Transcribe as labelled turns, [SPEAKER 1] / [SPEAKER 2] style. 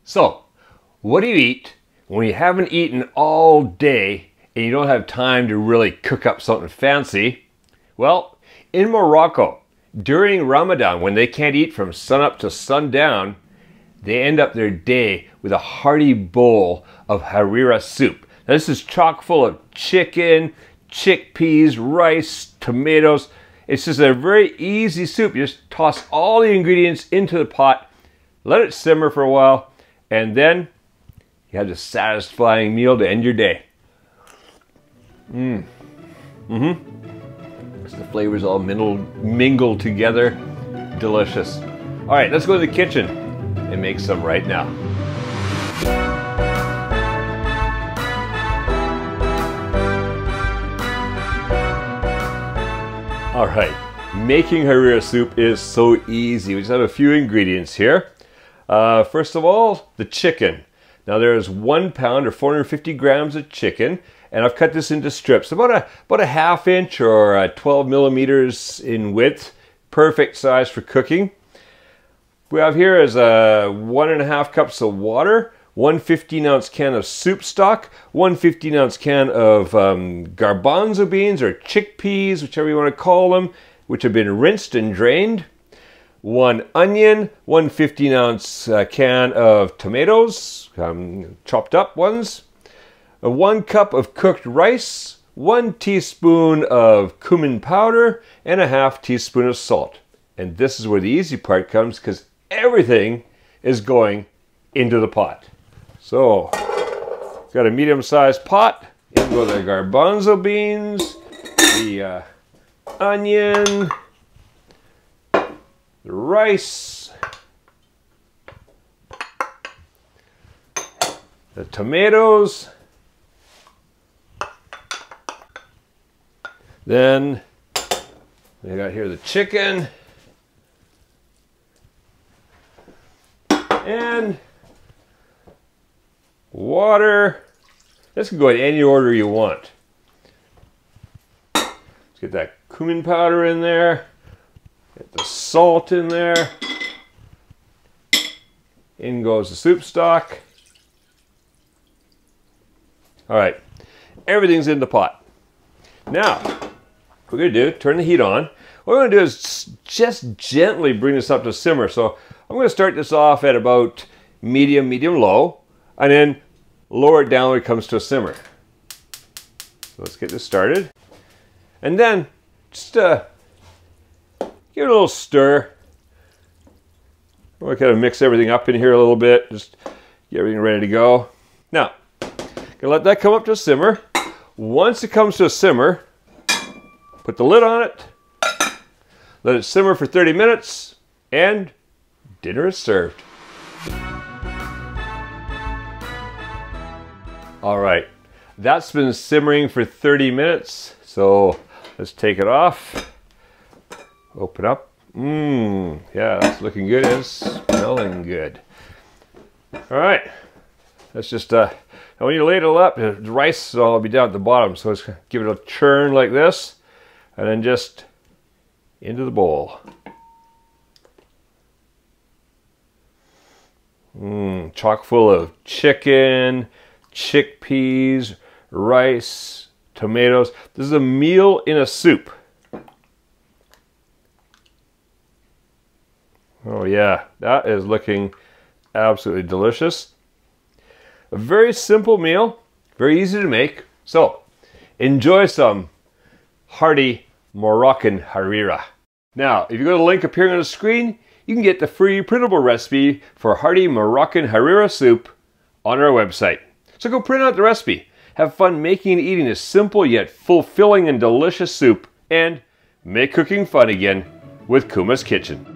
[SPEAKER 1] So, what do you eat when you haven't eaten all day and you don't have time to really cook up something fancy? Well, in Morocco, during Ramadan, when they can't eat from sunup to sundown, they end up their day with a hearty bowl of Harira soup. Now, this is chock full of chicken, chickpeas, rice, tomatoes. It's just a very easy soup. You just toss all the ingredients into the pot, let it simmer for a while, and then you have a satisfying meal to end your day. As the flavors all mingle together. Delicious. All right, let's go to the kitchen and make some right now. All right, making Harira soup is so easy. We just have a few ingredients here. First of all, the chicken. Now there's 1 pound or 450 grams of chicken, and I've cut this into strips, about a ½ inch or 12 millimeters in width. Perfect size for cooking. We have here is 1½ cups of water, 1 15-ounce can of soup stock, 1 15-ounce can of garbanzo beans or chickpeas, whichever you want to call them, which have been rinsed and drained. 1 onion, 1 15-ounce can of tomatoes, chopped up ones, 1 cup of cooked rice, 1 teaspoon of cumin powder, and a ½ teaspoon of salt. And this is where the easy part comes, because everything is going into the pot. So, got a medium-sized pot. In go the garbanzo beans, the onion, the rice, the tomatoes, then we got here the chicken, and water. This can go in any order you want. Let's get that cumin powder in there. Get the salt in there. In goes the soup stock. All right, everything's in the pot. Now, what we're gonna do, turn the heat on. What we're gonna do is just gently bring this up to simmer. So I'm gonna start this off at about medium low, and then lower it down when it comes to a simmer. So let's get this started. And then just give it a little stir. We'll kind of mix everything up in here a little bit. Just get everything ready to go. Now, gonna let that come up to a simmer. Once it comes to a simmer, put the lid on it, let it simmer for 30 minutes, and dinner is served. All right, that's been simmering for 30 minutes. So let's take it off. Open up. Yeah, that's looking good. It's smelling good. All right, that's just, now when you ladle up, the rice will all be down at the bottom. So let's give it a churn like this, and then just into the bowl. Chock full of chicken, chickpeas, rice, tomatoes. This is a meal in a soup. Oh yeah, that is looking absolutely delicious. A very simple meal, very easy to make. So, enjoy some hearty Moroccan Harira. Now, if you go to the link appearing on the screen, you can get the free printable recipe for hearty Moroccan Harira soup on our website. So go print out the recipe, have fun making and eating this simple yet fulfilling and delicious soup, and make cooking fun again with Kuma's Kitchen.